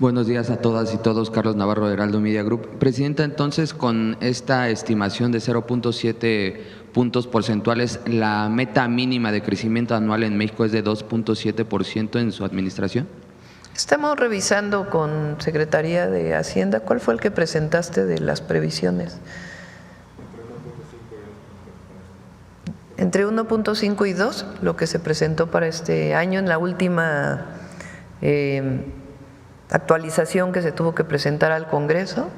Buenos días a todas y todos. Carlos Navarro, de Heraldo Media Group. Presidenta, entonces, con esta estimación de 0.7 puntos porcentuales, ¿la meta mínima de crecimiento anual en México es de 2.7% en su administración? Estamos revisando con Secretaría de Hacienda. ¿Cuál fue el que presentaste de las previsiones? Entre 1.5 y 2, lo que se presentó para este año en la última actualización que se tuvo que presentar al Congreso,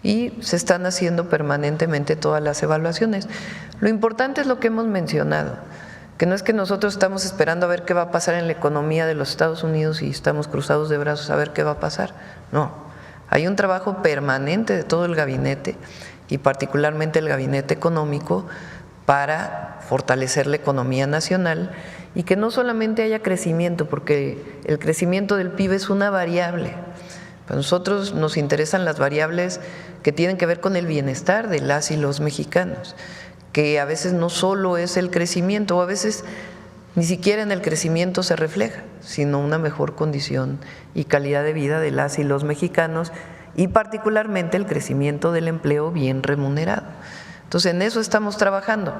y se están haciendo permanentemente todas las evaluaciones. Lo importante es lo que hemos mencionado, que no es que nosotros estamos esperando a ver qué va a pasar en la economía de los Estados Unidos y estamos cruzados de brazos a ver qué va a pasar. No, hay un trabajo permanente de todo el gabinete y particularmente el gabinete económico para fortalecer la economía nacional y que no solamente haya crecimiento, porque el crecimiento del PIB es una variable. Para nosotros nos interesan las variables que tienen que ver con el bienestar de las y los mexicanos, que a veces no solo es el crecimiento, o a veces ni siquiera en el crecimiento se refleja, sino una mejor condición y calidad de vida de las y los mexicanos, y particularmente el crecimiento del empleo bien remunerado. Entonces, en eso estamos trabajando.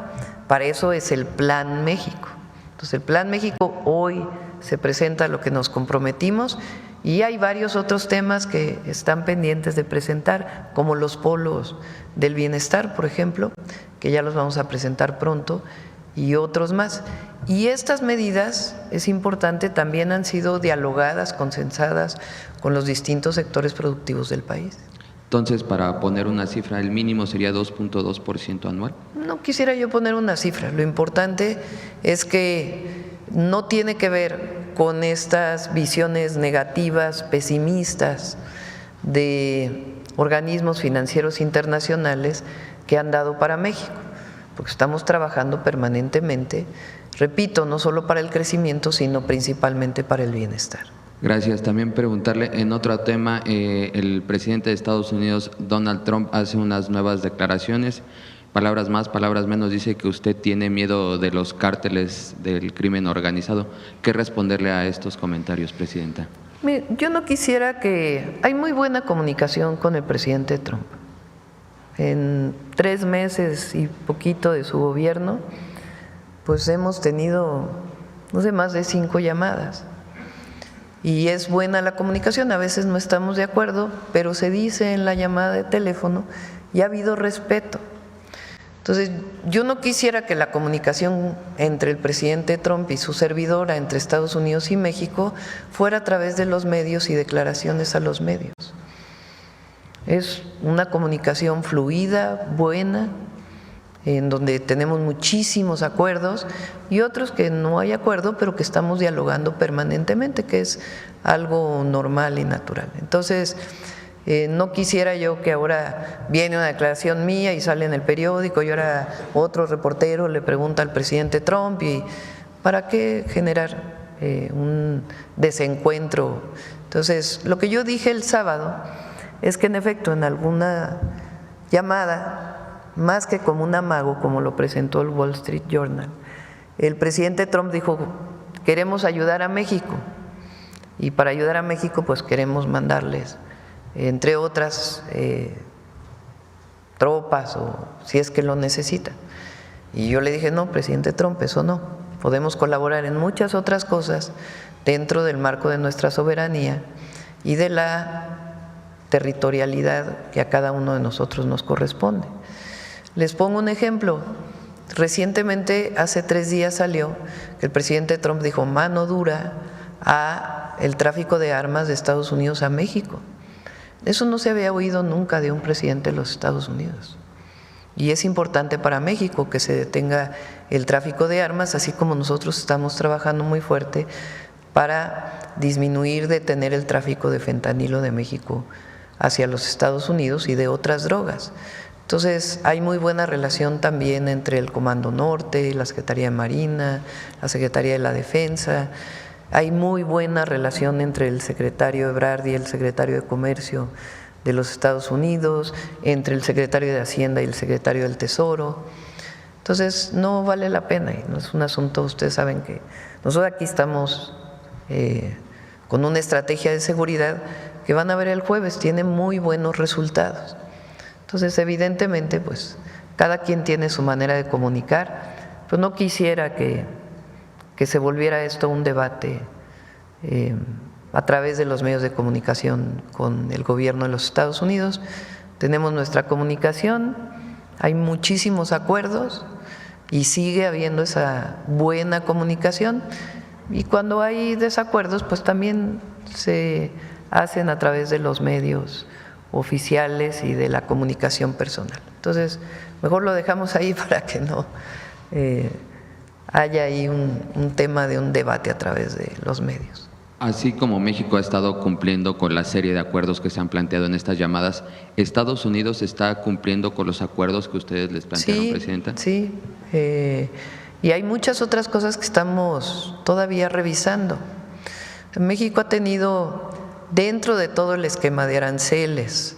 Para eso es el Plan México. Entonces, el Plan México hoy se presenta lo que nos comprometimos, y hay varios otros temas que están pendientes de presentar, como los polos del bienestar, por ejemplo, que ya los vamos a presentar pronto, y otros más. Y estas medidas, es importante, también han sido dialogadas, consensadas con los distintos sectores productivos del país. Entonces, para poner una cifra, el mínimo sería 2.2% anual. No quisiera yo poner una cifra, lo importante es que no tiene que ver con estas visiones negativas, pesimistas de organismos financieros internacionales que han dado para México, porque estamos trabajando permanentemente, repito, no solo para el crecimiento, sino principalmente para el bienestar. Gracias. También preguntarle en otro tema, el presidente de Estados Unidos, Donald Trump, hace unas nuevas declaraciones, palabras más, palabras menos, dice que usted tiene miedo de los cárteles del crimen organizado. ¿Qué responderle a estos comentarios, presidenta? Mire, yo no quisiera que… Hay muy buena comunicación con el presidente Trump. En 3 meses y poquito de su gobierno, pues hemos tenido, no sé, más de 5 llamadas. Y es buena la comunicación, a veces no estamos de acuerdo, pero se dice en la llamada de teléfono y ha habido respeto. Entonces, yo no quisiera que la comunicación entre el presidente Trump y su servidora, entre Estados Unidos y México, fuera a través de los medios y declaraciones a los medios. Es una comunicación fluida, buena, en donde tenemos muchísimos acuerdos y otros que no hay acuerdo, pero que estamos dialogando permanentemente, que es algo normal y natural. Entonces, no quisiera yo que ahora viene una declaración mía y sale en el periódico y ahora otro reportero le pregunta al presidente Trump, y ¿para qué generar un desencuentro? Entonces, lo que yo dije el sábado es que en efecto en alguna llamada, más que como un amago, como lo presentó el Wall Street Journal, el presidente Trump dijo: queremos ayudar a México, y para ayudar a México pues queremos mandarles, entre otras, tropas, o si es que lo necesitan. Y yo le dije: no, presidente Trump, eso no, podemos colaborar en muchas otras cosas dentro del marco de nuestra soberanía y de la territorialidad que a cada uno de nosotros nos corresponde. Les pongo un ejemplo. Recientemente, hace 3 días salió que el presidente Trump dijo mano dura a el tráfico de armas de Estados Unidos a México. Eso no se había oído nunca de un presidente de los Estados Unidos. Y es importante para México que se detenga el tráfico de armas, así como nosotros estamos trabajando muy fuerte para disminuir, detener el tráfico de fentanilo de México hacia los Estados Unidos y de otras drogas. Entonces, hay muy buena relación también entre el Comando Norte, la Secretaría de Marina, la Secretaría de la Defensa. Hay muy buena relación entre el secretario Ebrard y el secretario de Comercio de los Estados Unidos, entre el secretario de Hacienda y el secretario del Tesoro. Entonces, no vale la pena, y no es un asunto, ustedes saben que nosotros aquí estamos con una estrategia de seguridad que van a ver el jueves tiene muy buenos resultados. Entonces, evidentemente, pues cada quien tiene su manera de comunicar, pues no quisiera que se volviera esto un debate a través de los medios de comunicación con el gobierno de los Estados Unidos. Tenemos nuestra comunicación, hay muchísimos acuerdos y sigue habiendo esa buena comunicación, y cuando hay desacuerdos pues también se hacen a través de los medios oficiales y de la comunicación personal. Entonces, mejor lo dejamos ahí para que no haya ahí un tema de un debate a través de los medios. Así como México ha estado cumpliendo con la serie de acuerdos que se han planteado en estas llamadas, ¿Estados Unidos está cumpliendo con los acuerdos que ustedes les plantearon, Presidenta? Sí, y hay muchas otras cosas que estamos todavía revisando. México ha tenido, dentro de todo el esquema de aranceles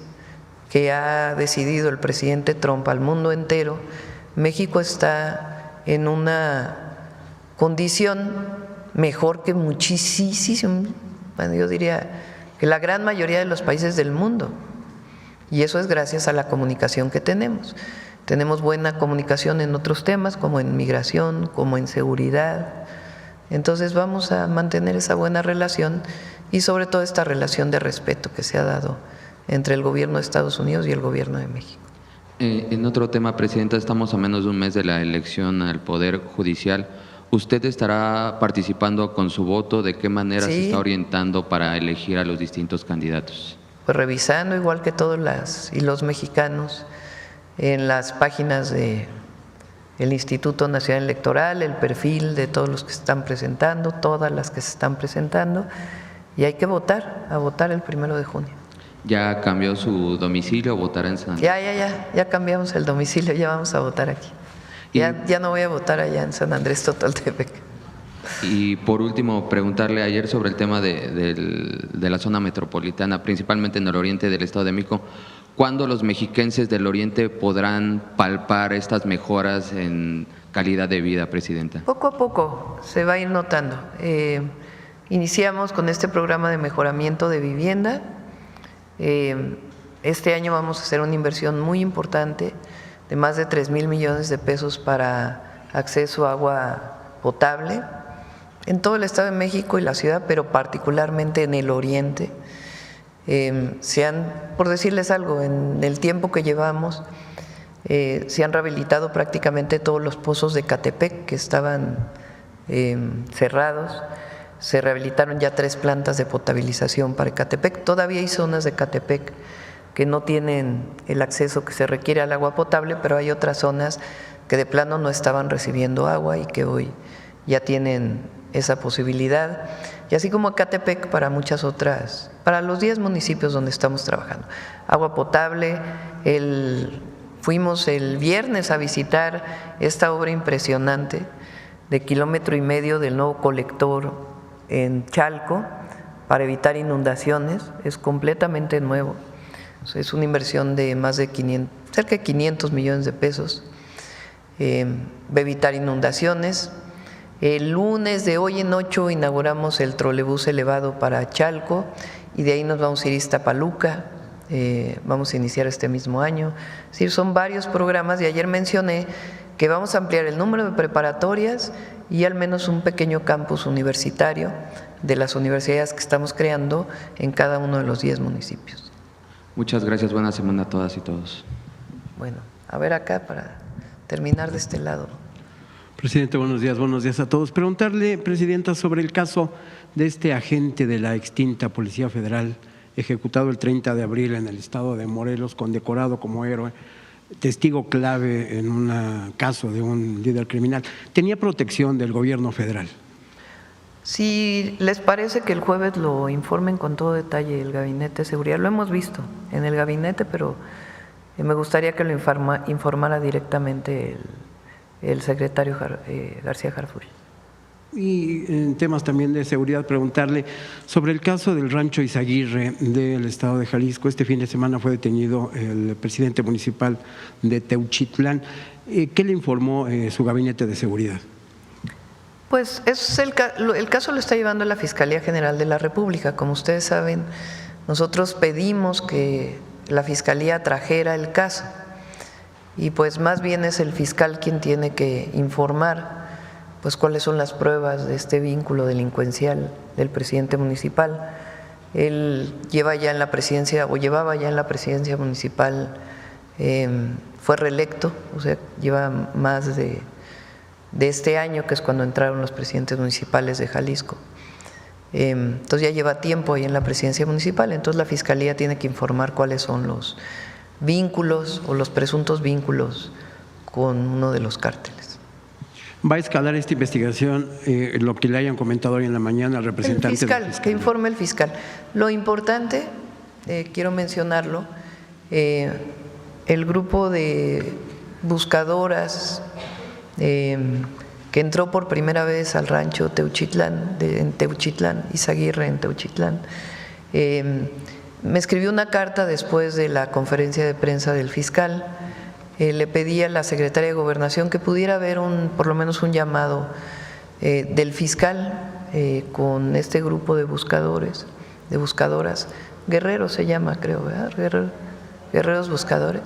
que ha decidido el presidente Trump al mundo entero, México está en una condición mejor que muchísimo, bueno, yo diría que la gran mayoría de los países del mundo, y eso es gracias a la comunicación que tenemos. Tenemos buena comunicación en otros temas, como en migración, como en seguridad. Entonces vamos a mantener esa buena relación y sobre todo esta relación de respeto que se ha dado entre el gobierno de Estados Unidos y el gobierno de México. En otro tema, Presidenta, estamos a menos de un mes de la elección al Poder Judicial. ¿Usted estará participando con su voto? ¿De qué manera se está orientando para elegir a los distintos candidatos? Pues revisando, igual que todos los mexicanos, en las páginas del Instituto Nacional Electoral, el perfil de todos los que se están presentando, todas las que se están presentando, y hay que votar, a votar el 1 de junio. ¿Ya cambió su domicilio? ¿Votará en San Andrés? Ya cambiamos el domicilio, ya vamos a votar aquí. Ya no voy a votar allá en San Andrés Totoltepec. Y por último, preguntarle ayer sobre el tema de la zona metropolitana, principalmente en el oriente del Estado de México. ¿Cuándo los mexiquenses del oriente podrán palpar estas mejoras en calidad de vida, Presidenta? Poco a poco se va a ir notando. Iniciamos con este programa de mejoramiento de vivienda. Este año vamos a hacer una inversión muy importante de más de 3,000 millones de pesos para acceso a agua potable en todo el Estado de México y la ciudad, pero particularmente en el oriente. Por decirles algo, en el tiempo que llevamos, se han rehabilitado prácticamente todos los pozos de Ecatepec que estaban cerrados. Se rehabilitaron ya 3 plantas de potabilización para Ecatepec. Todavía hay zonas de Ecatepec que no tienen el acceso que se requiere al agua potable, pero hay otras zonas que de plano no estaban recibiendo agua y que hoy ya tienen esa posibilidad. Y así como Ecatepec, para muchas otras, para los 10 municipios donde estamos trabajando. Agua potable, fuimos el viernes a visitar esta obra impresionante de 1,5 kilómetros del nuevo colector en Chalco para evitar inundaciones. Es completamente nuevo. Es una inversión de más de cerca de 500 millones de pesos. Va a evitar inundaciones. El lunes de hoy en 8 inauguramos el trolebús elevado para Chalco y de ahí nos vamos a ir a Iztapaluca. Vamos a iniciar este mismo año. Es decir, son varios programas y ayer mencioné que vamos a ampliar el número de preparatorias y al menos un pequeño campus universitario de las universidades que estamos creando en cada uno de los 10 municipios. Muchas gracias, buena semana a todas y todos. Bueno, a ver acá para terminar de este lado. Presidente, buenos días a todos. Preguntarle, Presidenta, sobre el caso de este agente de la extinta Policía Federal, ejecutado el 30 de abril en el estado de Morelos, condecorado como héroe, testigo clave en un caso de un líder criminal. ¿Tenía protección del gobierno federal? Si les parece que el jueves lo informen con todo detalle el Gabinete de Seguridad, lo hemos visto en el gabinete, pero me gustaría que lo informara directamente el secretario García Harfuch. Y en temas también de seguridad, preguntarle sobre el caso del Rancho Izaguirre del estado de Jalisco. Este fin de semana fue detenido el presidente municipal de Teuchitlán. ¿Qué le informó su gabinete de seguridad? Pues el caso lo está llevando la Fiscalía General de la República. Como ustedes saben, nosotros pedimos que la Fiscalía trajera el caso y pues más bien es el fiscal quien tiene que informar pues cuáles son las pruebas de este vínculo delincuencial del presidente municipal. Él lleva ya en la presidencia o llevaba ya en la presidencia municipal, fue reelecto, o sea, lleva más de este año, que es cuando entraron los presidentes municipales de Jalisco. Entonces ya lleva tiempo ahí en la presidencia municipal, entonces la Fiscalía tiene que informar cuáles son los vínculos o los presuntos vínculos con uno de los cárteles. ¿Va a escalar esta investigación lo que le hayan comentado hoy en la mañana al representante del fiscal? del Que informe el fiscal. Lo importante, quiero mencionarlo, el grupo de buscadoras que entró por primera vez al rancho Teuchitlán, en Teuchitlán, Izaguirre en Teuchitlán, me escribió una carta después de la conferencia de prensa del fiscal. Le pedí a la secretaria de Gobernación que pudiera haber por lo menos un llamado del fiscal con este grupo de buscadores, de buscadoras, Guerreros se llama, creo, ¿verdad? Guerreros buscadores.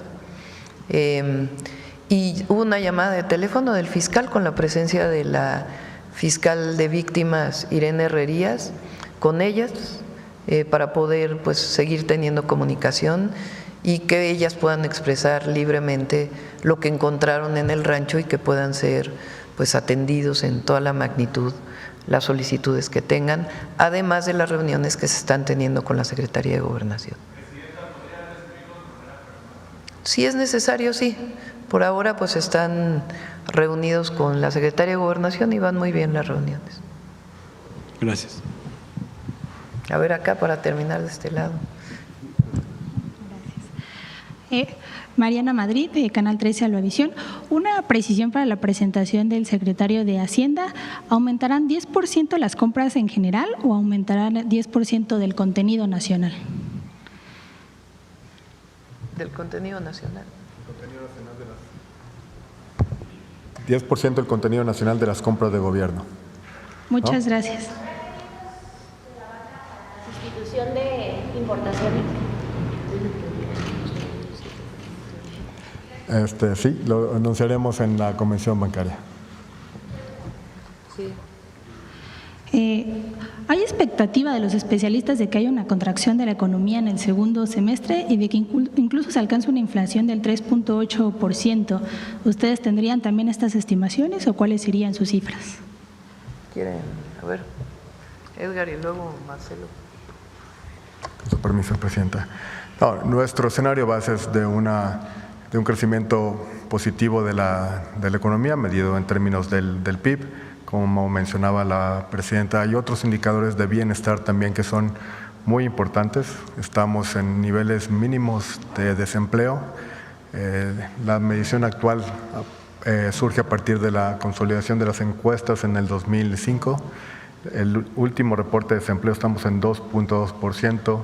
Y hubo una llamada de teléfono del fiscal con la presencia de la fiscal de víctimas, Irene Herrerías, con ellas para poder pues seguir teniendo comunicación y que ellas puedan expresar libremente lo que encontraron en el rancho y que puedan ser pues atendidos en toda la magnitud las solicitudes que tengan, además de las reuniones que se están teniendo con la Secretaría de Gobernación. Si es necesario, sí. Por ahora pues están reunidos con la Secretaría de Gobernación y van muy bien las reuniones. Gracias. A ver acá para terminar de este lado. Mariana Madrid, de Canal 13 Albavisión. Una precisión para la presentación del secretario de Hacienda. ¿Aumentarán 10% las compras en general o aumentarán 10% del contenido nacional? Del contenido nacional. 10% del contenido nacional de las compras de gobierno. Muchas gracias. Sustitución de importaciones. Sí, lo anunciaremos en la Convención Bancaria. Sí. ¿Hay expectativa de los especialistas de que haya una contracción de la economía en el segundo semestre y de que incluso se alcance una inflación del 3.8%? ¿Ustedes tendrían también estas estimaciones o cuáles serían sus cifras? ¿Quieren? A ver, Edgar y luego Marcelo. Con su permiso, Presidenta. No, nuestro escenario base es de un crecimiento positivo de la economía, medido en términos del PIB. Como mencionaba la Presidenta, hay otros indicadores de bienestar también que son muy importantes. Estamos en niveles mínimos de desempleo. La medición actual surge a partir de la consolidación de las encuestas en el 2005. El último reporte de desempleo estamos en 2.2%.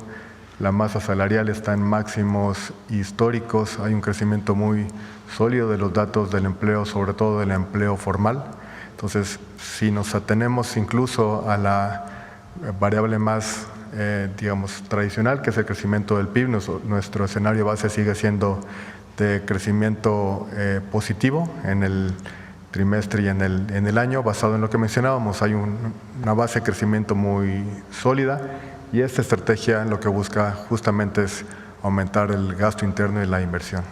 La masa salarial está en máximos históricos. Hay un crecimiento muy sólido de los datos del empleo, sobre todo del empleo formal. Entonces, si nos atenemos incluso a la variable más, tradicional, que es el crecimiento del PIB, nuestro escenario base sigue siendo de crecimiento positivo en el trimestre y en el año, basado en lo que mencionábamos. Hay una base de crecimiento muy sólida y esta estrategia lo que busca justamente es aumentar el gasto interno y la inversión.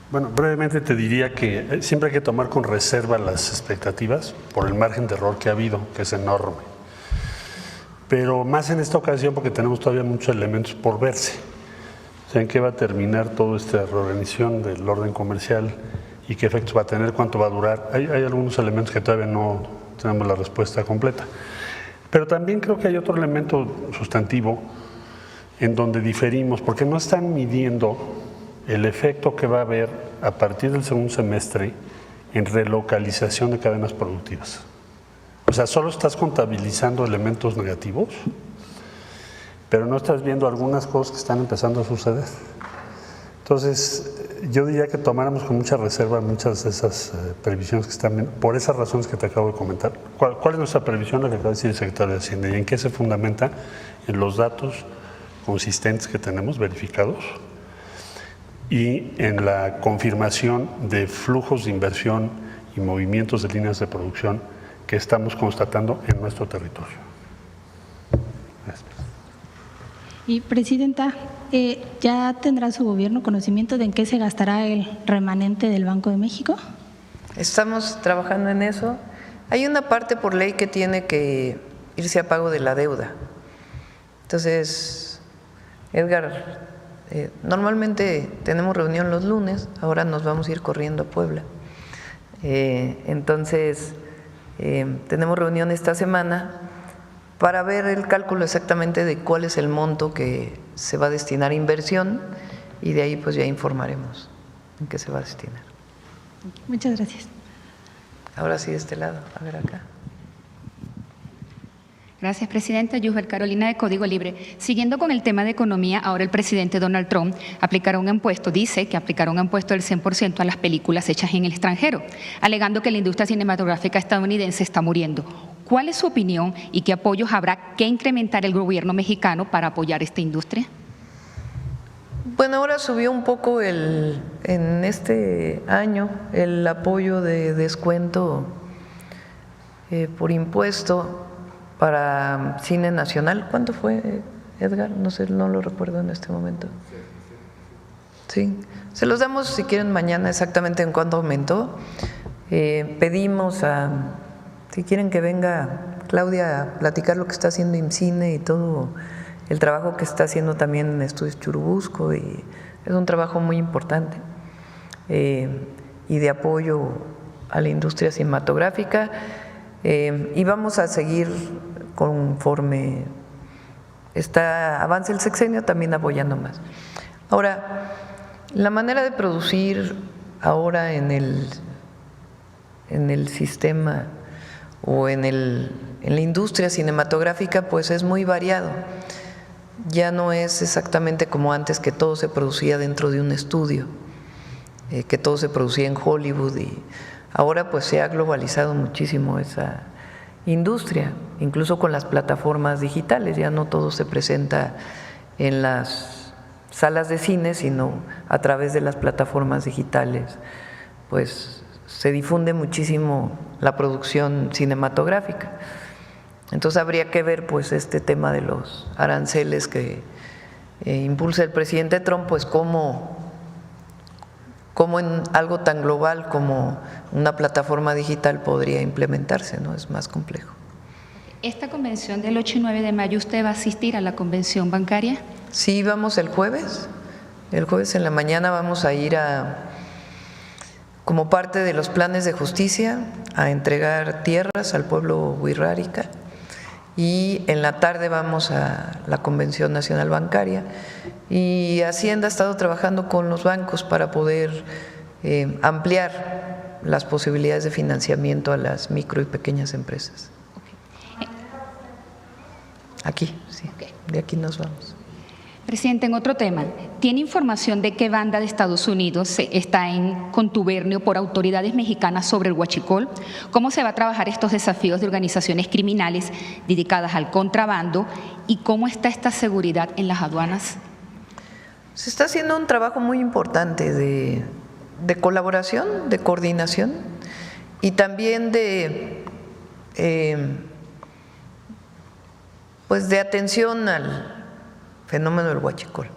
Bueno, brevemente te diría que siempre hay que tomar con reserva las expectativas por el margen de error que ha habido, que es enorme. Pero más en esta ocasión porque tenemos todavía muchos elementos por verse. O sea, en qué va a terminar toda esta reorganización del orden comercial y qué efectos va a tener, cuánto va a durar. Hay algunos elementos que todavía no tenemos la respuesta completa. Pero también creo que hay otro elemento sustantivo en donde diferimos, porque no están midiendo el efecto que va a haber a partir del segundo semestre en relocalización de cadenas productivas. O sea, solo estás contabilizando elementos negativos, pero no estás viendo algunas cosas que están empezando a suceder. Entonces, yo diría que tomáramos con mucha reserva muchas de esas previsiones que están, por esas razones que te acabo de comentar. ¿Cuál es nuestra previsión? Lo que acaba de decir el secretario de Hacienda. ¿Y en qué se fundamenta? En los datos consistentes que tenemos verificados y en la confirmación de flujos de inversión y movimientos de líneas de producción que estamos constatando en nuestro territorio. Gracias. Y, Presidenta, ¿ya tendrá su gobierno conocimiento de en qué se gastará el remanente del Banco de México? Estamos trabajando en eso. Hay una parte por ley que tiene que irse a pago de la deuda. Entonces, Edgar, normalmente tenemos reunión los lunes, ahora nos vamos a ir corriendo a Puebla. Entonces, tenemos reunión esta semana para ver el cálculo exactamente de cuál es el monto que se va a destinar a inversión y de ahí pues ya informaremos en qué se va a destinar. Muchas gracias. Ahora sí de este lado, a ver acá. Gracias, Presidenta. Yusbel Carolina, de Código Libre. Siguiendo con el tema de economía, ahora el presidente Donald Trump dice que aplicará un impuesto del 100% a las películas hechas en el extranjero, alegando que la industria cinematográfica estadounidense está muriendo. ¿Cuál es su opinión y qué apoyos habrá que incrementar el gobierno mexicano para apoyar esta industria? Bueno, ahora subió un poco en este año el apoyo de descuento por impuesto para cine nacional. ¿Cuánto fue, Edgar? No sé, no lo recuerdo en este momento. Sí, se los damos si quieren mañana exactamente en cuánto aumentó. Pedimos si quieren que venga Claudia a platicar lo que está haciendo IMCINE y todo el trabajo que está haciendo también en Estudios Churubusco, y es un trabajo muy importante y de apoyo a la industria cinematográfica. Y vamos a seguir conforme avance el sexenio también apoyando más. Ahora, la manera de producir ahora en el sistema o en la industria cinematográfica pues es muy variado. Ya no es exactamente como antes, que todo se producía dentro de un estudio, que todo se producía en Hollywood, y ahora pues se ha globalizado muchísimo esa industria, incluso con las plataformas digitales. Ya no todo se presenta en las salas de cine, sino a través de las plataformas digitales, pues se difunde muchísimo la producción cinematográfica. Entonces habría que ver pues este tema de los aranceles que impulsa el presidente Trump, pues cómo en algo tan global como una plataforma digital podría implementarse, ¿no? Es más complejo. ¿Esta convención del 8 y 9 de mayo usted va a asistir a la convención bancaria? Sí, vamos el jueves. El jueves en la mañana vamos a ir como parte de los planes de justicia, a entregar tierras al pueblo wixárika, y en la tarde vamos a la Convención Nacional Bancaria, y Hacienda ha estado trabajando con los bancos para poder ampliar las posibilidades de financiamiento a las micro y pequeñas empresas. Aquí, sí, de aquí nos vamos. Presidente, en otro tema, ¿tiene información de qué banda de Estados Unidos está en contubernio por autoridades mexicanas sobre el huachicol? ¿Cómo se va a trabajar estos desafíos de organizaciones criminales dedicadas al contrabando? ¿Y cómo está esta seguridad en las aduanas? Se está haciendo un trabajo muy importante de colaboración, de coordinación y también de atención al fenómeno del huachicol.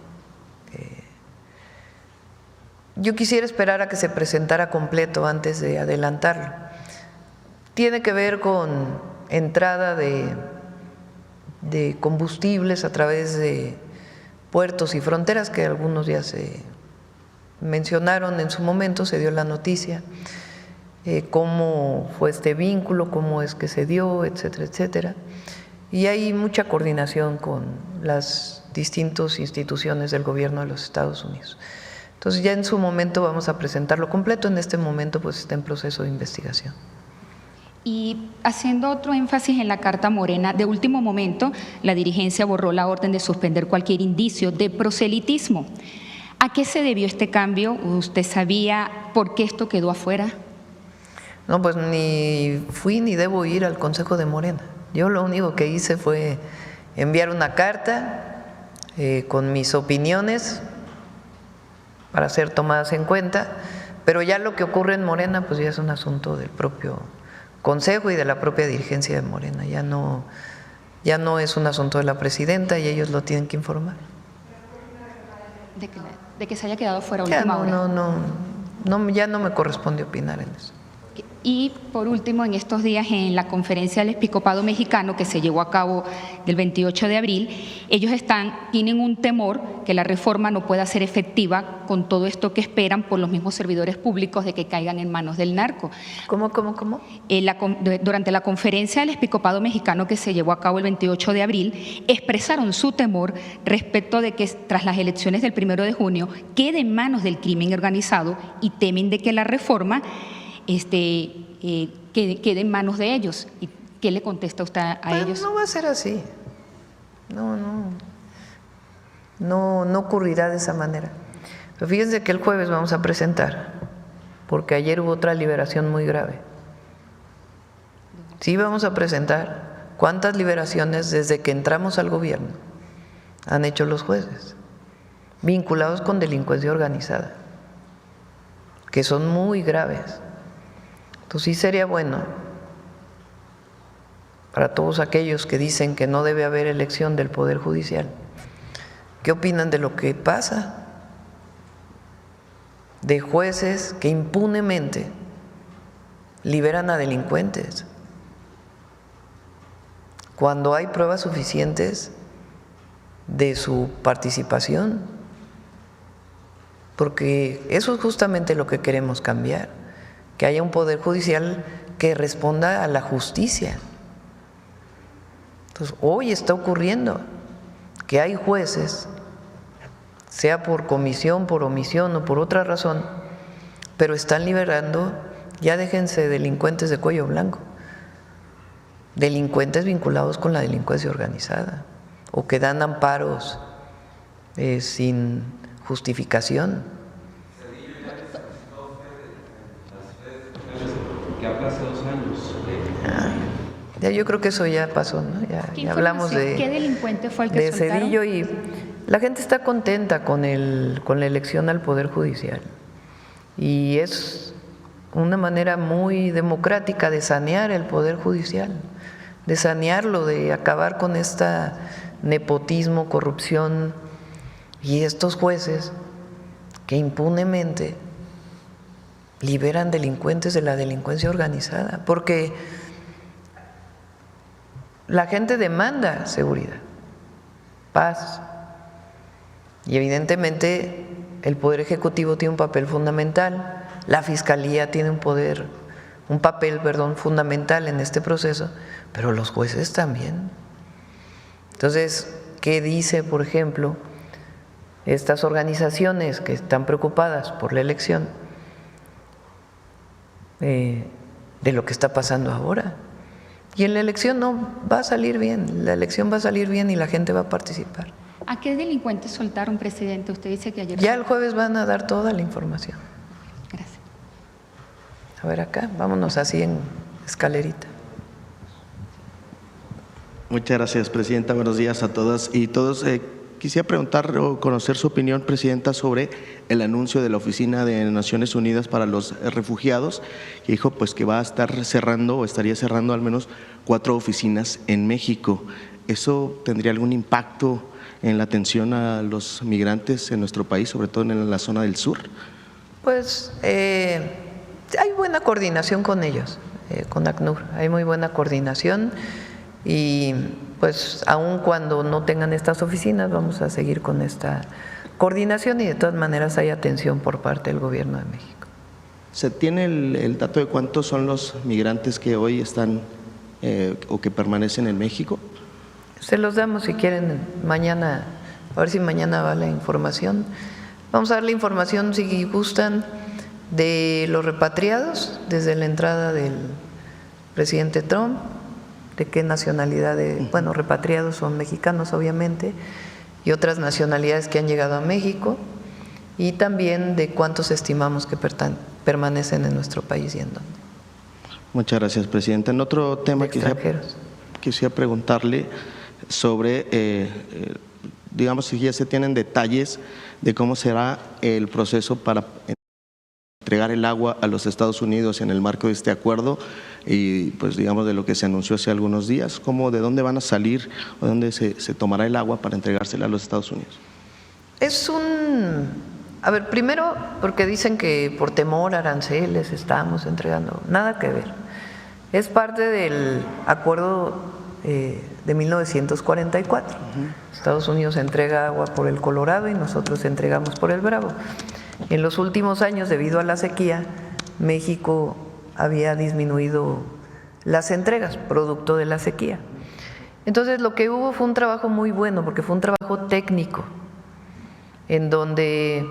Yo quisiera esperar a que se presentara completo antes de adelantarlo. Tiene que ver con entrada de combustibles a través de puertos y fronteras, que algunos ya se mencionaron en su momento, se dio la noticia, cómo fue este vínculo, cómo es que se dio, etcétera, etcétera. Y hay mucha coordinación con las distintas instituciones del gobierno de los Estados Unidos. Entonces ya en su momento vamos a presentarlo completo, en este momento pues está en proceso de investigación. Y haciendo otro énfasis en la Carta Morena, de último momento la dirigencia borró la orden de suspender cualquier indicio de proselitismo. ¿A qué se debió este cambio? ¿Usted sabía por qué esto quedó afuera? No, pues ni fui ni debo ir al Consejo de Morena. Yo lo único que hice fue enviar una carta con mis opiniones para ser tomadas en cuenta, pero ya lo que ocurre en Morena pues ya es un asunto del propio Consejo y de la propia dirigencia de Morena, ya no es un asunto de la presidenta y ellos lo tienen que informar. De que se haya quedado fuera a Ya última hora. ya no me corresponde opinar en eso. Y por último, en estos días en la conferencia del Episcopado Mexicano que se llevó a cabo del 28 de abril, ellos tienen un temor que la reforma no pueda ser efectiva con todo esto que esperan por los mismos servidores públicos de que caigan en manos del narco. ¿Cómo? Durante la conferencia del Episcopado Mexicano que se llevó a cabo el 28 de abril, expresaron su temor respecto de que tras las elecciones del 1 de junio quede en manos del crimen organizado y temen de que la reforma quede en manos de ellos. ¿Y qué le contesta usted a ellos? No va a ser así. No ocurrirá de esa manera. Pero fíjense que el jueves vamos a presentar, porque ayer hubo otra liberación muy grave. Sí vamos a presentar cuántas liberaciones desde que entramos al gobierno han hecho los jueces, vinculados con delincuencia organizada, que son muy graves. Entonces sí sería bueno para todos aquellos que dicen que no debe haber elección del Poder Judicial. ¿Qué opinan de lo que pasa? De jueces que impunemente liberan a delincuentes cuando hay pruebas suficientes de su participación, porque eso es justamente lo que queremos cambiar. Que haya un poder judicial que responda a la justicia. Entonces, hoy está ocurriendo que hay jueces, sea por comisión, por omisión o por otra razón, pero están liberando, ya déjense delincuentes de cuello blanco, delincuentes vinculados con la delincuencia organizada o que dan amparos sin justificación. Que hace 2 años. Ya yo creo que eso ya pasó, ¿no? Ya hablamos de ¿Qué delincuente fue el que soltaron? Cedillo, y la gente está contenta con la elección al Poder Judicial y es una manera muy democrática de sanear el Poder Judicial, de sanearlo, de acabar con esta nepotismo, corrupción y estos jueces que impunemente liberan delincuentes de la delincuencia organizada, porque la gente demanda seguridad, paz, y evidentemente el Poder Ejecutivo tiene un papel fundamental, la Fiscalía tiene un papel fundamental en este proceso, pero los jueces también. Entonces, ¿qué dice, por ejemplo, estas organizaciones que están preocupadas por la elección de lo que está pasando ahora? Y en la elección no va a salir bien, la elección va a salir bien y la gente va a participar. ¿A qué delincuentes soltaron, presidente? Usted dice que ayer… Ya el jueves van a dar toda la información. Gracias. A ver acá, vámonos así en escalerita. Muchas gracias, presidenta. Buenos días a todas y todos. Quisiera preguntar o conocer su opinión, presidenta, sobre el anuncio de la Oficina de Naciones Unidas para los Refugiados, que dijo pues que va a estar cerrando o estaría cerrando al menos 4 oficinas en México. ¿Eso tendría algún impacto en la atención a los migrantes en nuestro país, sobre todo en la zona del sur? Pues hay buena coordinación con ellos, con ACNUR, hay muy buena coordinación y pues aun cuando no tengan estas oficinas vamos a seguir con esta coordinación y de todas maneras hay atención por parte del Gobierno de México. ¿Se tiene el dato de cuántos son los migrantes que hoy están o que permanecen en México? Se los damos si quieren mañana, a ver si mañana va la información. Vamos a dar la información, si gustan, de los repatriados desde la entrada del presidente Trump, de qué nacionalidad, bueno, repatriados son mexicanos obviamente, y otras nacionalidades que han llegado a México, y también de cuántos estimamos que permanecen en nuestro país y en dónde. Muchas gracias, presidenta. En otro tema quisiera preguntarle sobre, digamos, si ya se tienen detalles de cómo será el proceso para entregar el agua a los Estados Unidos en el marco de este acuerdo y, pues, digamos, de lo que se anunció hace algunos días, ¿cómo, de dónde van a salir o de dónde se tomará el agua para entregársela a los Estados Unidos? A ver, primero, porque dicen que por temor a aranceles estamos entregando, nada que ver. Es parte del acuerdo de 1944. Estados Unidos entrega agua por el Colorado y nosotros entregamos por el Bravo. En los últimos años, debido a la sequía, México había disminuido las entregas, producto de la sequía. Entonces, lo que hubo fue un trabajo muy bueno, porque fue un trabajo técnico, en donde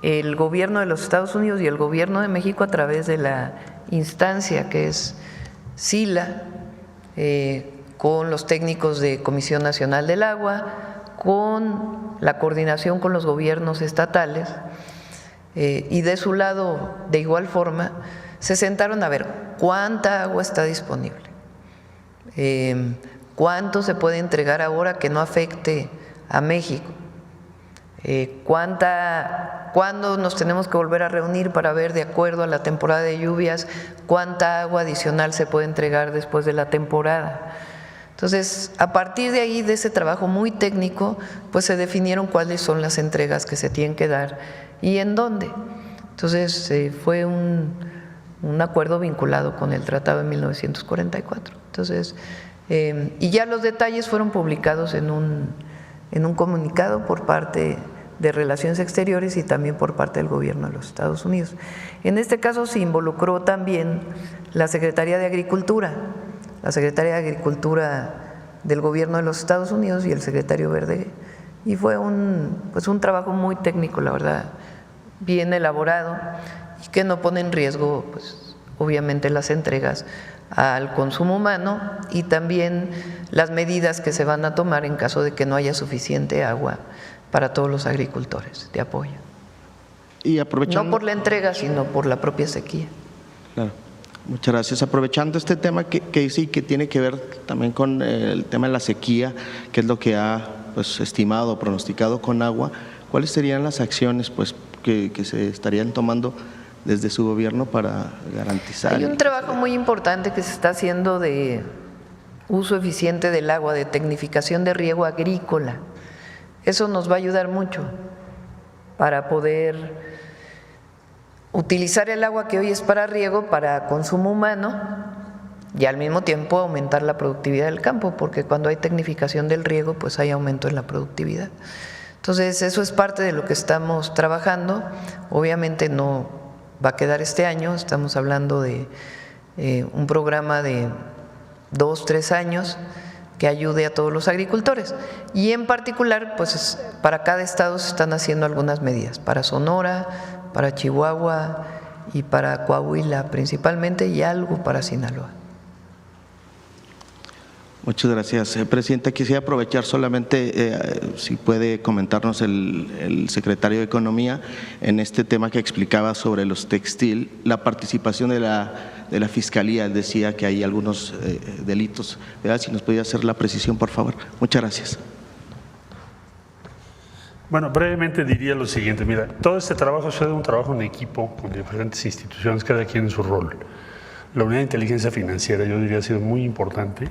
el gobierno de los Estados Unidos y el gobierno de México, a través de la instancia que es SILA, con los técnicos de Comisión Nacional del Agua, con la coordinación con los gobiernos estatales, y de su lado, de igual forma, se sentaron a ver cuánta agua está disponible, cuánto se puede entregar ahora que no afecte a México, cuándo nos tenemos que volver a reunir para ver, de acuerdo a la temporada de lluvias, cuánta agua adicional se puede entregar después de la temporada. Entonces, a partir de ahí, de ese trabajo muy técnico, pues se definieron cuáles son las entregas que se tienen que dar y en dónde. Entonces, fue un acuerdo vinculado con el Tratado de 1944. Entonces, y ya los detalles fueron publicados en un comunicado por parte de Relaciones Exteriores y también por parte del gobierno de los Estados Unidos. En este caso se involucró también la Secretaría de Agricultura, del gobierno de los Estados Unidos y el secretario Verdeguer. Y fue un trabajo muy técnico, la verdad, bien elaborado y que no pone en riesgo, pues, obviamente, las entregas al consumo humano y también las medidas que se van a tomar en caso de que no haya suficiente agua para todos los agricultores de apoyo. Y aprovechando, no por la entrega, sino por la propia sequía. Claro. Muchas gracias. Aprovechando este tema que dice y que tiene que ver también con el tema de la sequía, que es lo que ha, pues, estimado, pronosticado con agua, ¿cuáles serían las acciones, pues, que se estarían tomando desde su gobierno para garantizar? Hay un trabajo muy importante que se está haciendo de uso eficiente del agua, de tecnificación de riego agrícola. Eso nos va a ayudar mucho para poder utilizar el agua que hoy es para riego, para consumo humano, y al mismo tiempo aumentar la productividad del campo, porque cuando hay tecnificación del riego, pues hay aumento en la productividad. Entonces, eso es parte de lo que estamos trabajando. Obviamente no va a quedar este año, estamos hablando de un programa de 2, 3 años que ayude a todos los agricultores. Y en particular, pues para cada estado se están haciendo algunas medidas, para Sonora, para Chihuahua y para Coahuila principalmente, y algo para Sinaloa. Muchas gracias, presidenta. Quisiera aprovechar solamente, si puede comentarnos el secretario de Economía en este tema que explicaba sobre los textil, la participación de la Fiscalía. Él decía que hay algunos delitos, ¿verdad? Si nos podía hacer la precisión, por favor. Muchas gracias. Bueno, brevemente diría lo siguiente. Mira, todo este trabajo es un trabajo en equipo con diferentes instituciones, cada quien en su rol. La unidad de inteligencia financiera, yo diría, ha sido muy importante,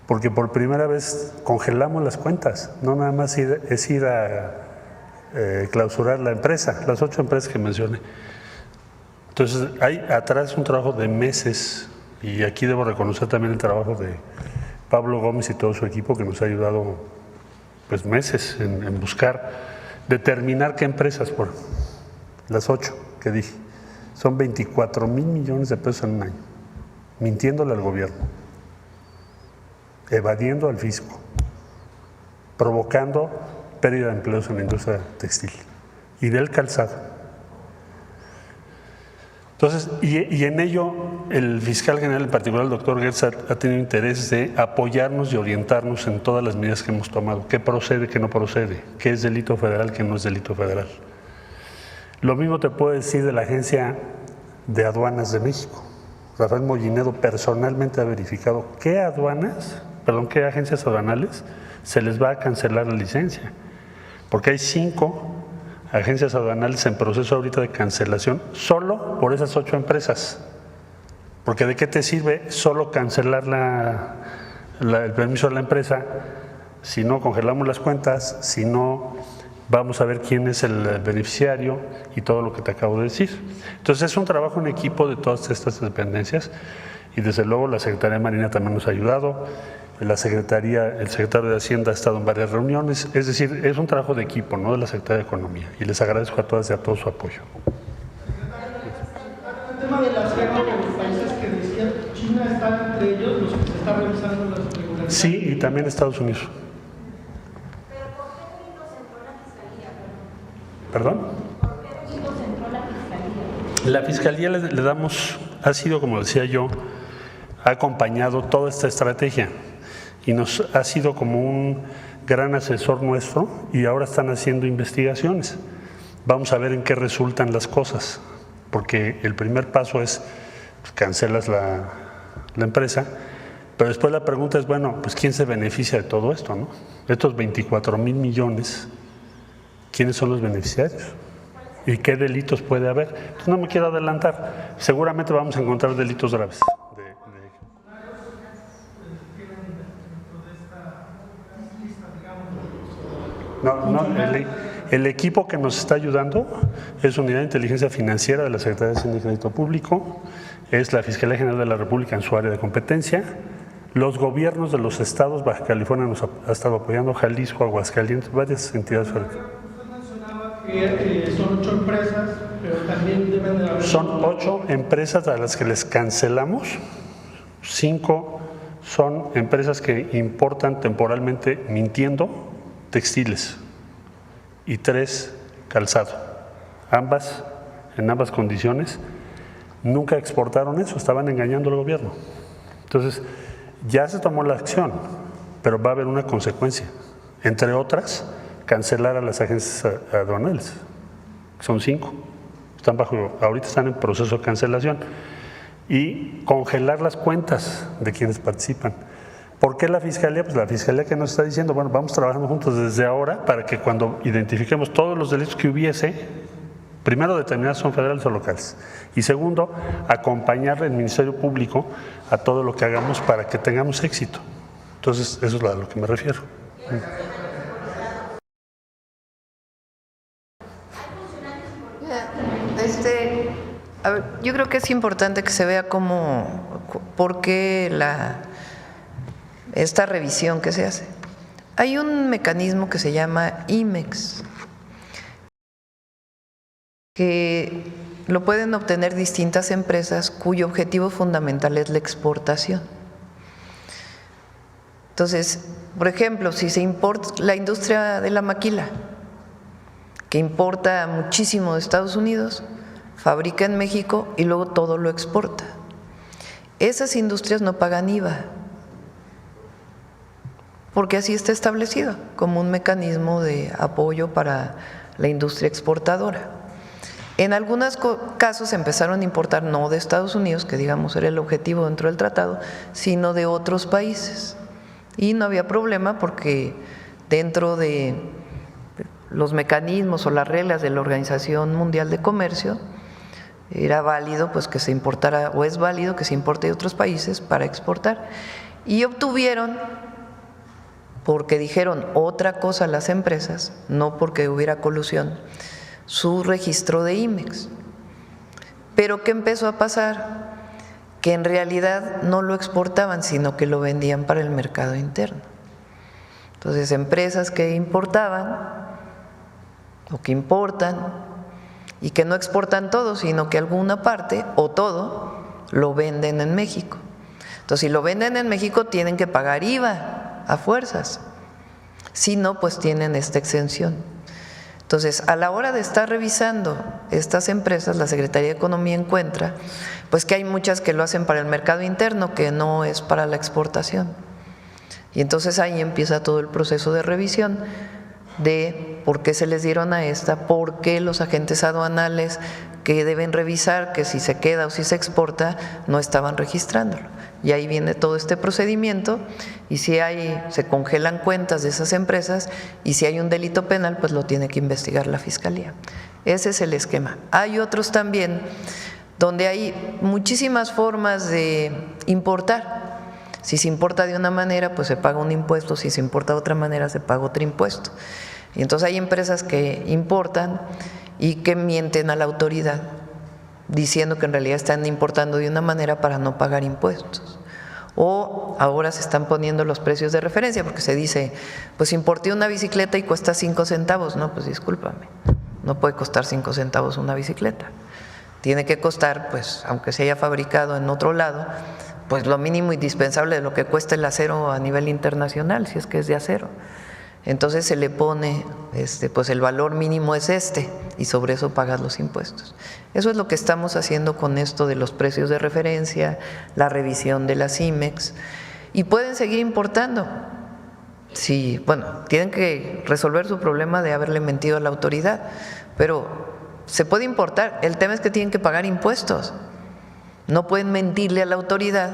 porque por primera vez congelamos las cuentas, no nada más es ir a clausurar la empresa, las 8 empresas que mencioné. Entonces, hay atrás un trabajo de meses, y aquí debo reconocer también el trabajo de Pablo Gómez y todo su equipo, que nos ha ayudado, pues, meses en buscar, determinar qué empresas, por las 8 que dije, son 24,000 millones de pesos en un año, mintiéndole al gobierno, evadiendo al fisco, provocando pérdida de empleos en la industria textil y del calzado. Entonces, y en ello el fiscal general, en particular el doctor Gertz, ha tenido interés de apoyarnos y orientarnos en todas las medidas que hemos tomado, qué procede, qué no procede, qué es delito federal, qué no es delito federal. Lo mismo te puedo decir de la Agencia de Aduanas de México. Rafael Mollinedo personalmente ha verificado qué agencias aduanales se les va a cancelar la licencia, porque hay 5 agencias aduanales en proceso ahorita de cancelación solo por esas 8 empresas. Porque ¿de qué te sirve solo cancelar el permiso de la empresa si no congelamos las cuentas, si no vamos a ver quién es el beneficiario y todo lo que te acabo de decir? Entonces es un trabajo en equipo de todas estas dependencias y desde luego la Secretaría de Marina también nos ha ayudado, el secretario de Hacienda ha estado en varias reuniones, es decir, es un trabajo de equipo, no de la Secretaría de Economía, y les agradezco a todas y a todos su apoyo. El tema de las reglas de los países que decían China está entre ellos, los que se están revisando las regularidades. Sí, y también Estados Unidos. ¿Pero por qué México centró la fiscalía? ¿Perdón? ¿Por qué México centró la fiscalía? La fiscalía le damos, ha sido, como decía yo, ha acompañado toda esta estrategia y nos ha sido como un gran asesor nuestro y ahora están haciendo investigaciones. Vamos a ver en qué resultan las cosas, porque el primer paso es pues, cancelas la empresa, pero después la pregunta es, bueno, pues ¿quién se beneficia de todo esto, no? Estos 24,000 millones, ¿quiénes son los beneficiarios? ¿Y qué delitos puede haber? Entonces, no me quiero adelantar, seguramente vamos a encontrar delitos graves. No, el equipo que nos está ayudando es Unidad de Inteligencia Financiera de la Secretaría de Hacienda y Crédito Público, es la Fiscalía General de la República en su área de competencia, los gobiernos de los estados, Baja California nos ha estado apoyando, Jalisco, Aguascalientes, varias entidades federales. Usted mencionaba que son 8 empresas, pero también deben de haber… Son 8 empresas a las que les cancelamos, 5 son empresas que importan temporalmente, mintiendo, textiles y 3 calzado. En ambas condiciones, nunca exportaron eso, estaban engañando al gobierno. Entonces, ya se tomó la acción, pero va a haber una consecuencia. Entre otras, cancelar a las agencias aduanales. Son 5. Ahorita están en proceso de cancelación. Y congelar las cuentas de quienes participan. ¿Por qué la Fiscalía? Pues la Fiscalía que nos está diciendo, bueno, vamos trabajando juntos desde ahora para que cuando identifiquemos todos los delitos que hubiese, primero determinar si son federales o locales y segundo, acompañar al Ministerio Público a todo lo que hagamos para que tengamos éxito. Entonces, eso es a lo que me refiero. A ver, yo creo que es importante que se vea por qué esta revisión que se hace. Hay un mecanismo que se llama IMEX, que lo pueden obtener distintas empresas cuyo objetivo fundamental es la exportación. Entonces, por ejemplo, si se importa la industria de la maquila, que importa muchísimo de Estados Unidos, fabrica en México y luego todo lo exporta. Esas industrias no pagan IVA, porque así está establecido como un mecanismo de apoyo para la industria exportadora. En algunos casos empezaron a importar no de Estados Unidos, que digamos era el objetivo dentro del tratado, sino de otros países. Y no había problema porque dentro de los mecanismos o las reglas de la Organización Mundial de Comercio era válido pues que se importara, o es válido que se importe de otros países para exportar. Y obtuvieron, porque dijeron otra cosa las empresas, no porque hubiera colusión, su registro de IMEX. Pero ¿qué empezó a pasar? Que en realidad no lo exportaban, sino que lo vendían para el mercado interno. Entonces, empresas que importaban o que importan y que no exportan todo, sino que alguna parte o todo lo venden en México. Entonces, si lo venden en México, tienen que pagar IVA a fuerzas. Si no, pues tienen esta exención. Entonces, a la hora de estar revisando estas empresas, la Secretaría de Economía encuentra pues que hay muchas que lo hacen para el mercado interno, que no es para la exportación. Y entonces ahí empieza todo el proceso de revisión de por qué se les dieron a esta, por qué los agentes aduanales que deben revisar que si se queda o si se exporta no estaban registrándolo. Y ahí viene todo este procedimiento, y si se congelan cuentas de esas empresas, y si hay un delito penal, pues lo tiene que investigar la Fiscalía. Ese es el esquema. Hay otros también donde hay muchísimas formas de importar. Si se importa de una manera, pues se paga un impuesto; si se importa de otra manera, se paga otro impuesto. Y entonces hay empresas que importan y que mienten a la autoridad, diciendo que en realidad están importando de una manera para no pagar impuestos. O ahora se están poniendo los precios de referencia, porque se dice, pues importé una bicicleta y cuesta 5 centavos. No, pues discúlpame, no puede costar 5 centavos una bicicleta. Tiene que costar, pues aunque se haya fabricado en otro lado, pues lo mínimo indispensable de lo que cuesta el acero a nivel internacional, si es que es de acero. Entonces se le pone, pues el valor mínimo es y sobre eso pagas los impuestos. Eso es lo que estamos haciendo con esto de los precios de referencia, la revisión de las IMEX, y pueden seguir importando. Sí, bueno, tienen que resolver su problema de haberle mentido a la autoridad, pero se puede importar. El tema es que tienen que pagar impuestos. No pueden mentirle a la autoridad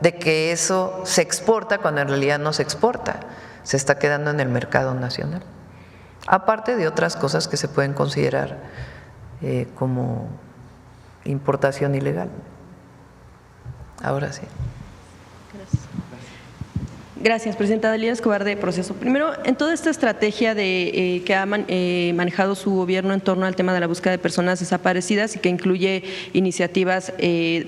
de que eso se exporta cuando en realidad no se exporta, se está quedando en el mercado nacional. Aparte de otras cosas que se pueden considerar como importación ilegal. Ahora sí. Gracias, presidenta. Dalila Escobar, de Proceso. Primero, en toda esta estrategia que ha manejado su gobierno en torno al tema de la búsqueda de personas desaparecidas y que incluye iniciativas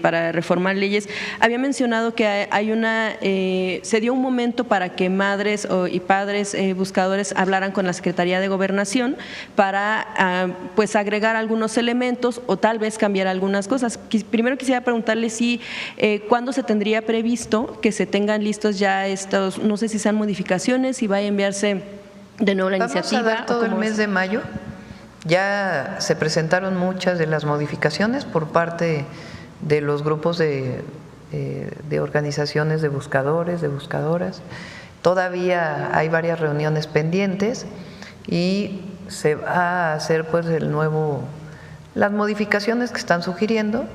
para reformar leyes, había mencionado que se dio un momento para que madres y padres buscadores hablaran con la Secretaría de Gobernación para pues agregar algunos elementos o tal vez cambiar algunas cosas. Primero quisiera preguntarle si cuándo se tendría previsto que se tengan listos ya estos, no sé si sean modificaciones, si va a enviarse de nuevo la iniciativa. Vamos a dar todo el mes de mayo. Ya se presentaron muchas de las modificaciones por parte de los grupos de organizaciones de buscadores, de buscadoras. Todavía hay varias reuniones pendientes y se va a hacer pues las modificaciones que están sugiriendo.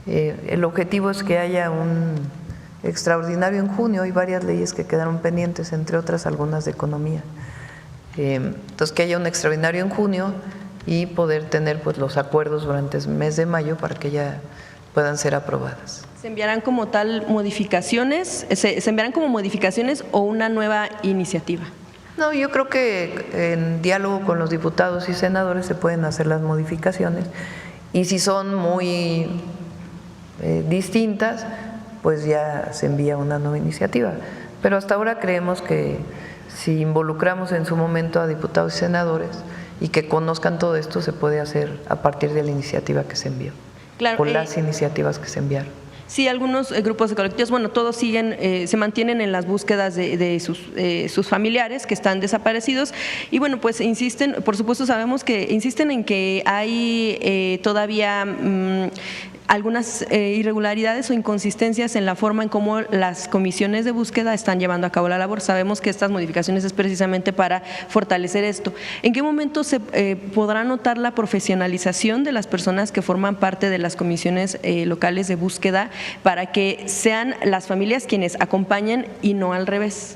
El objetivo es que haya un extraordinario en junio. Hay varias leyes que quedaron pendientes, entre otras algunas de economía. Entonces, que haya un extraordinario en junio y poder tener pues los acuerdos durante el mes de mayo para que ya puedan ser aprobadas. ¿Se enviarán como tal modificaciones? ¿Se enviarán como modificaciones o una nueva iniciativa? No, yo creo que en diálogo con los diputados y senadores se pueden hacer las modificaciones, y si son muy distintas, pues ya se envía una nueva iniciativa. Pero hasta ahora creemos que si involucramos en su momento a diputados y senadores y que conozcan todo esto, se puede hacer a partir de la iniciativa que se envió, claro, con las iniciativas que se enviaron. Sí, algunos grupos de colectivos, bueno, todos siguen, se mantienen en las búsquedas de sus familiares que están desaparecidos, y bueno, pues insisten, por supuesto sabemos que insisten en que hay todavía algunas irregularidades o inconsistencias en la forma en cómo las comisiones de búsqueda están llevando a cabo la labor. Sabemos que estas modificaciones es precisamente para fortalecer esto. ¿En qué momento se podrá notar la profesionalización de las personas que forman parte de las comisiones locales de búsqueda para que sean las familias quienes acompañen y no al revés?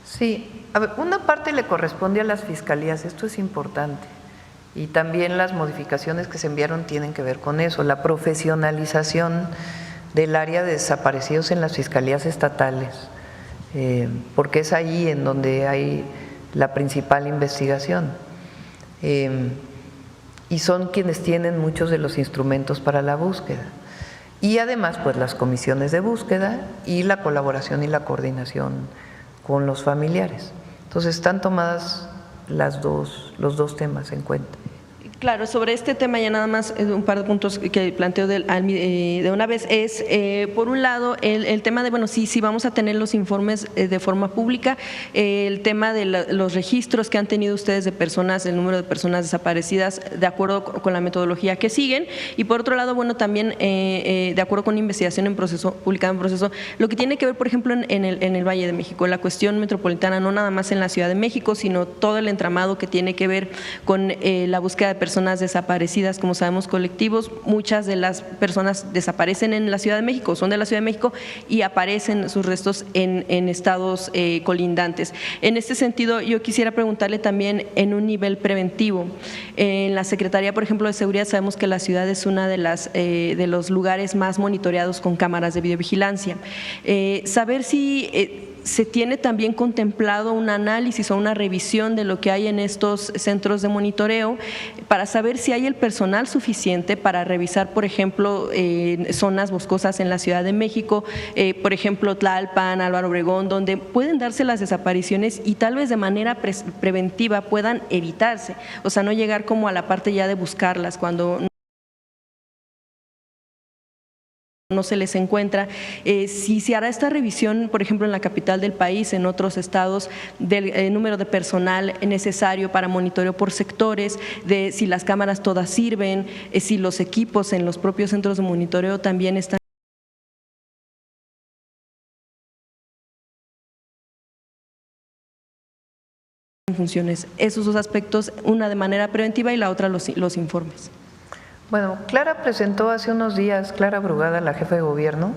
Sí, a ver, una parte le corresponde a las fiscalías, esto es importante. Y también las modificaciones que se enviaron tienen que ver con eso, la profesionalización del área de desaparecidos en las fiscalías estatales, porque es ahí en donde hay la principal investigación. Y son quienes tienen muchos de los instrumentos para la búsqueda. Y además, pues las comisiones de búsqueda y la colaboración y la coordinación con los familiares. Entonces, están tomadas los dos temas en cuenta. Claro, sobre este tema ya nada más un par de puntos que planteo de una vez es, por un lado, el tema de, bueno, sí vamos a tener los informes de forma pública, el tema de los registros que han tenido ustedes de personas, el número de personas desaparecidas de acuerdo con la metodología que siguen, y por otro lado, bueno, también de acuerdo con investigación en proceso, publicada en proceso, lo que tiene que ver, por ejemplo, en el Valle de México, la cuestión metropolitana, no nada más en la Ciudad de México, sino todo el entramado que tiene que ver con la búsqueda de personas desaparecidas, como sabemos, colectivos. Muchas de las personas desaparecen en la Ciudad de México, son de la Ciudad de México y aparecen sus restos en estados colindantes. En este sentido, yo quisiera preguntarle también en un nivel preventivo. En la Secretaría, por ejemplo, de Seguridad, sabemos que la ciudad es una de los lugares más monitoreados con cámaras de videovigilancia. Saber si se tiene también contemplado un análisis o una revisión de lo que hay en estos centros de monitoreo para saber si hay el personal suficiente para revisar, por ejemplo, zonas boscosas en la Ciudad de México, por ejemplo, Tlalpan, Álvaro Obregón, donde pueden darse las desapariciones y tal vez de manera preventiva puedan evitarse, o sea, no llegar como a la parte ya de buscarlas cuando no se les encuentra. Si se hará esta revisión, por ejemplo, en la capital del país, en otros estados, del número de personal necesario para monitoreo por sectores, de si las cámaras todas sirven, si los equipos en los propios centros de monitoreo también están en funciones. Esos dos aspectos, una de manera preventiva y la otra los informes. Bueno, Clara presentó hace unos días, Clara Brugada, la jefa de gobierno,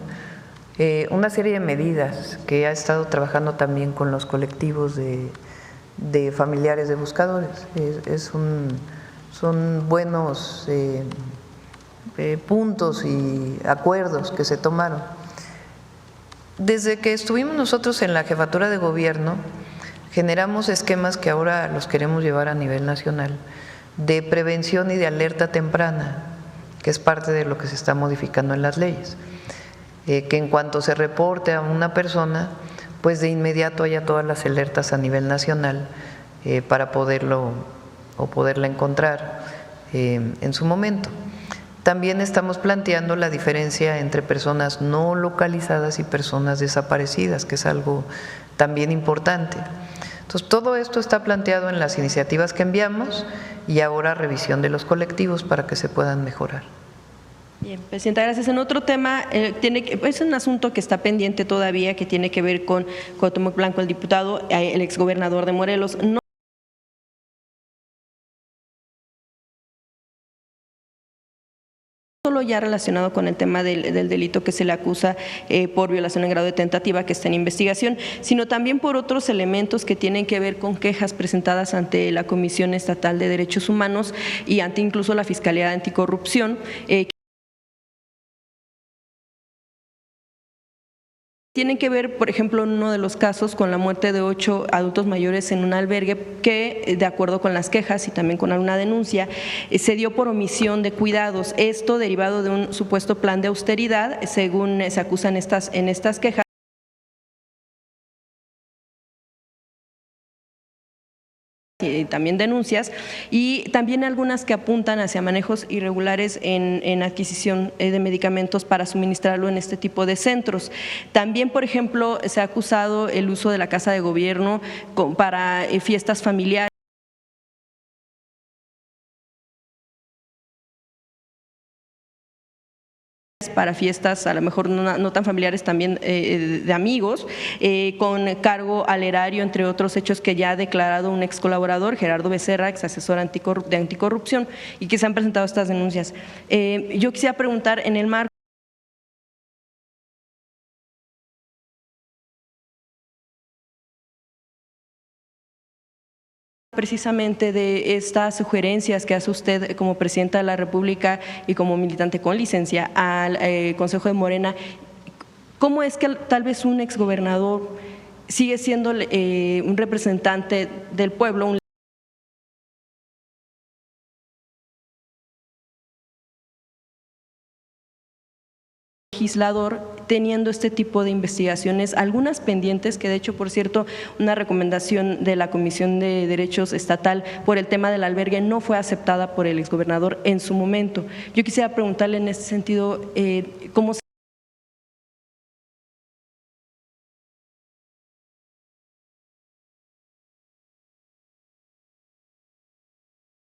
una serie de medidas que ha estado trabajando también con los colectivos de familiares de buscadores. Son buenos puntos y acuerdos que se tomaron. Desde que estuvimos nosotros en la jefatura de gobierno, generamos esquemas que ahora los queremos llevar a nivel nacional, de prevención y de alerta temprana, que es parte de lo que se está modificando en las leyes, que en cuanto se reporte a una persona, pues de inmediato haya todas las alertas a nivel nacional para poderla encontrar en su momento. También estamos planteando la diferencia entre personas no localizadas y personas desaparecidas, que es algo también importante. Entonces, todo esto está planteado en las iniciativas que enviamos y ahora revisión de los colectivos para que se puedan mejorar. Bien, Presidenta, gracias. En otro tema, es un asunto que está pendiente todavía, que tiene que ver con Cuauhtémoc Blanco, el diputado, el exgobernador de Morelos. No solo ya relacionado con el tema del delito que se le acusa por violación en grado de tentativa, que está en investigación, sino también por otros elementos que tienen que ver con quejas presentadas ante la Comisión Estatal de Derechos Humanos y ante incluso la Fiscalía Anticorrupción, tienen que ver, por ejemplo, en uno de los casos con la muerte de 8 adultos mayores en un albergue que, de acuerdo con las quejas y también con alguna denuncia, se dio por omisión de cuidados. Esto derivado de un supuesto plan de austeridad, según se acusan en estas quejas. Y también denuncias, y también algunas que apuntan hacia manejos irregulares en adquisición de medicamentos para suministrarlo en este tipo de centros. También, por ejemplo, se ha acusado el uso de la Casa de Gobierno para fiestas familiares, para fiestas a lo mejor no tan familiares, también de amigos, con cargo al erario, entre otros hechos que ya ha declarado un ex colaborador, Gerardo Becerra, ex asesor de anticorrupción, y que se han presentado estas denuncias. Yo quisiera preguntar, en el marco precisamente de estas sugerencias que hace usted como Presidenta de la República y como militante con licencia al Consejo de Morena, ¿cómo es que tal vez un exgobernador sigue siendo un representante del pueblo, un legislador teniendo este tipo de investigaciones, algunas pendientes, que de hecho, por cierto, una recomendación de la Comisión de Derechos Estatal por el tema del albergue no fue aceptada por el exgobernador en su momento. Yo quisiera preguntarle en este sentido, ¿cómo se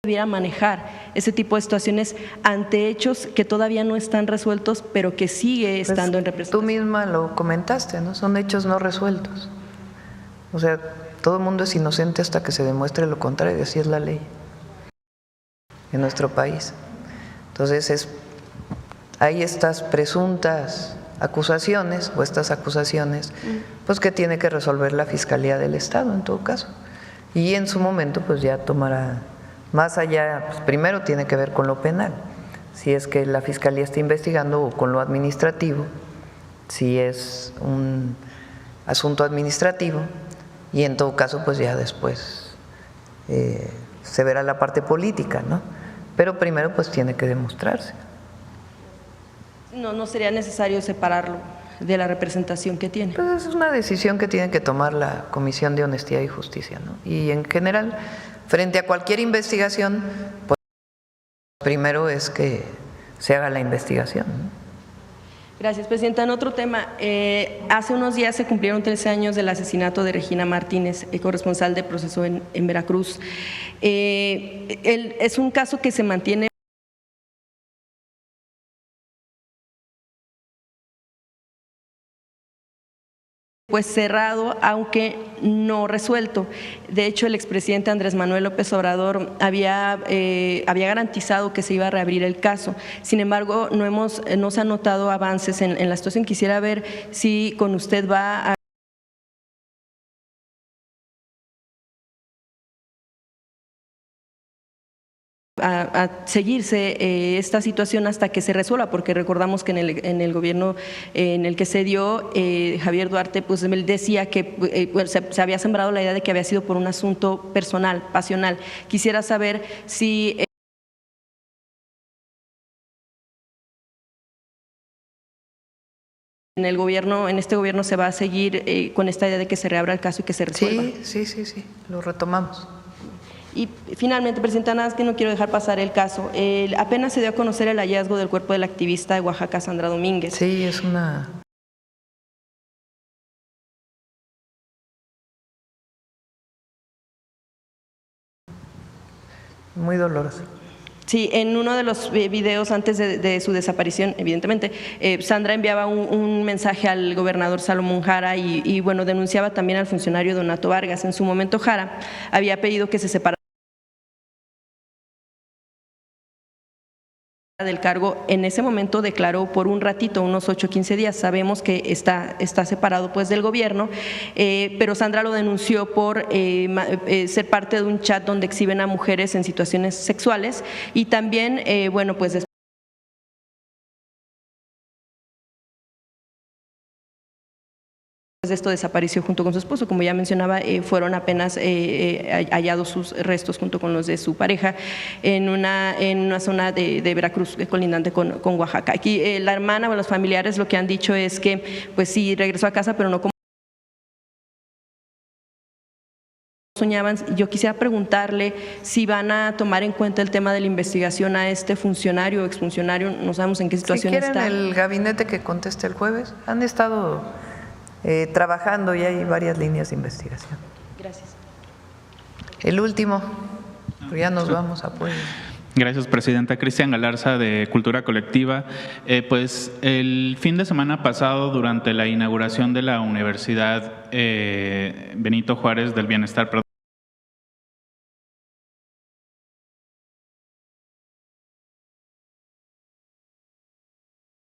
debiera manejar ese tipo de situaciones ante hechos que todavía no están resueltos, pero que sigue estando en representación? Tú misma lo comentaste, ¿no? Son hechos no resueltos. O sea, todo el mundo es inocente hasta que se demuestre lo contrario, así es la ley en nuestro país. Entonces, hay estas presuntas acusaciones o estas acusaciones, pues que tiene que resolver la Fiscalía del Estado en todo caso. Y en su momento, pues ya tomará. Más allá, pues primero tiene que ver con lo penal, si es que la Fiscalía está investigando, o con lo administrativo, si es un asunto administrativo, y en todo caso pues ya después se verá la parte política, ¿no? Pero primero pues tiene que demostrarse. No sería necesario separarlo de la representación que tiene. Pues es una decisión que tiene que tomar la Comisión de Honestidad y Justicia, ¿no? Y en general, frente a cualquier investigación, pues primero es que se haga la investigación, ¿no? Gracias, Presidenta. En otro tema, hace unos días se cumplieron 13 años del asesinato de Regina Martínez, corresponsal de Proceso en Veracruz. Es un caso que se mantiene pues cerrado, aunque no resuelto. De hecho, el expresidente Andrés Manuel López Obrador había garantizado que se iba a reabrir el caso. Sin embargo, no se han notado avances en la situación. Quisiera ver si con usted va a seguirse esta situación hasta que se resuelva, porque recordamos que en el gobierno en el que se dio, Javier Duarte, pues él decía que se había sembrado la idea de que había sido por un asunto personal, pasional. Quisiera saber si en este gobierno se va a seguir con esta idea de que se reabra el caso y que se resuelva. Sí, lo retomamos. Y finalmente, Presidenta, nada más que no quiero dejar pasar el caso. Apenas se dio a conocer el hallazgo del cuerpo de la activista de Oaxaca, Sandra Domínguez. Sí, es una… muy doloroso. Sí, en uno de los videos antes de su desaparición, evidentemente, Sandra enviaba un mensaje al gobernador Salomón Jara y bueno, denunciaba también al funcionario Donato Vargas. En su momento, Jara había pedido que se separara del cargo. En ese momento declaró por un ratito, unos 8 o 15 días. Sabemos que está separado pues del gobierno, pero Sandra lo denunció por ser parte de un chat donde exhiben a mujeres en situaciones sexuales y también, bueno, pues después de esto desapareció junto con su esposo. Como ya mencionaba, fueron apenas hallados sus restos junto con los de su pareja en una zona de Veracruz colindante con Oaxaca. Aquí la hermana o los familiares lo que han dicho es que pues sí regresó a casa, pero no como soñaban. Yo quisiera preguntarle si van a tomar en cuenta el tema de la investigación a este funcionario o exfuncionario. No sabemos en qué situación está. Si quieren el gabinete que conteste el jueves, han estado trabajando y hay varias líneas de investigación. Gracias. El último, pues ya nos vamos a Puebla. Gracias, Presidenta. Cristian Galarza, de Cultura Colectiva. Pues el fin de semana pasado, durante la inauguración de la Universidad Benito Juárez del Bienestar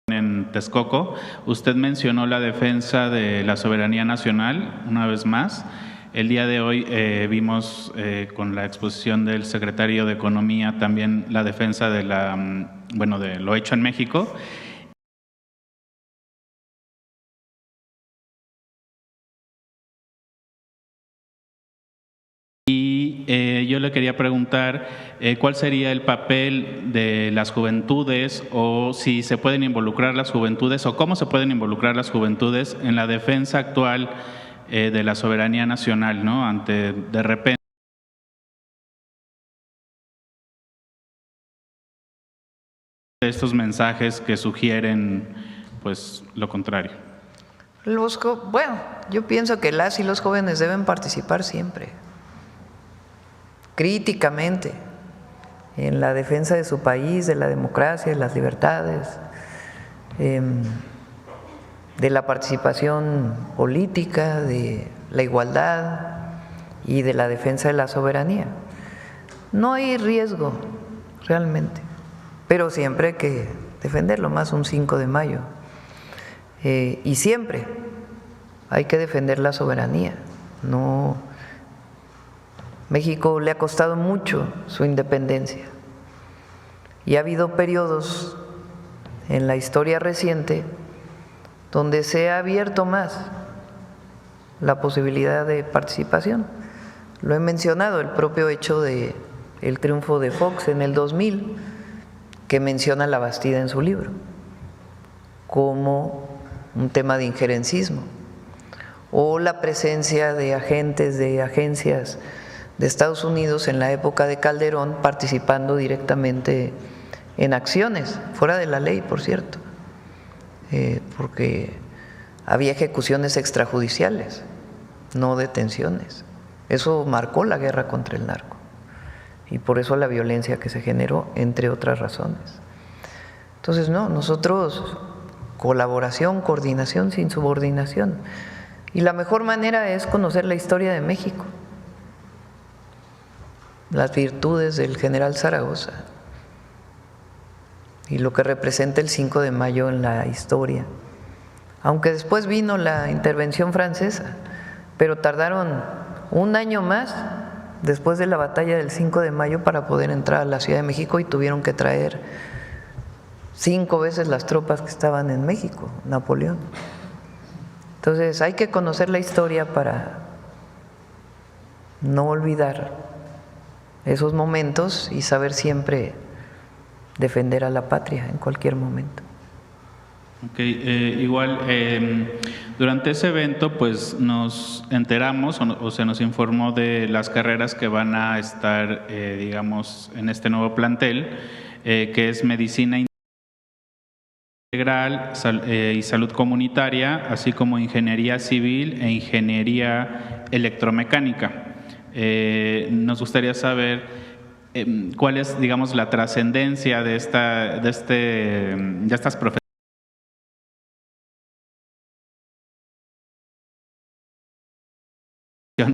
en Texcoco, usted mencionó la defensa de la soberanía nacional una vez más. El día de hoy vimos con la exposición del secretario de Economía también la defensa de de lo hecho en México. Y yo le quería preguntar cuál sería el papel de las juventudes, o si se pueden involucrar las juventudes, o cómo se pueden involucrar las juventudes en la defensa actual de la soberanía nacional, ¿no? Ante de repente estos mensajes que sugieren pues lo contrario. Bueno, yo pienso que las y los jóvenes deben participar siempre, críticamente, en la defensa de su país, de la democracia, de las libertades, de la participación política, de la igualdad y de la defensa de la soberanía. No hay riesgo realmente, pero siempre hay que defenderlo, más un 5 de mayo. Y siempre hay que defender la soberanía. No, México le ha costado mucho su independencia y ha habido periodos en la historia reciente donde se ha abierto más la posibilidad de participación. Lo he mencionado, el propio hecho de el triunfo de Fox en el 2000, que menciona la Bastida en su libro como un tema de injerencismo, o la presencia de agentes de agencias de Estados Unidos en la época de Calderón participando directamente en acciones, fuera de la ley, por cierto, porque había ejecuciones extrajudiciales, no detenciones. Eso marcó la guerra contra el narco y por eso la violencia que se generó, entre otras razones. Entonces, no, nosotros colaboración, coordinación sin subordinación. Y la mejor manera es conocer la historia de México, las virtudes del general Zaragoza y lo que representa el 5 de mayo en la historia. Aunque después vino la intervención francesa, pero tardaron un año más después de la batalla del 5 de mayo para poder entrar a la Ciudad de México, y tuvieron que traer 5 veces las tropas que estaban en México, Napoleón. Entonces hay que conocer la historia para no olvidar esos momentos y saber siempre defender a la patria en cualquier momento. Igual, durante ese evento pues nos enteramos o se nos informó de las carreras que van a estar, digamos, en este nuevo plantel, que es Medicina Integral y Salud Comunitaria, así como Ingeniería Civil e Ingeniería Electromecánica. Nos gustaría saber cuál es, digamos, la trascendencia de estas profesiones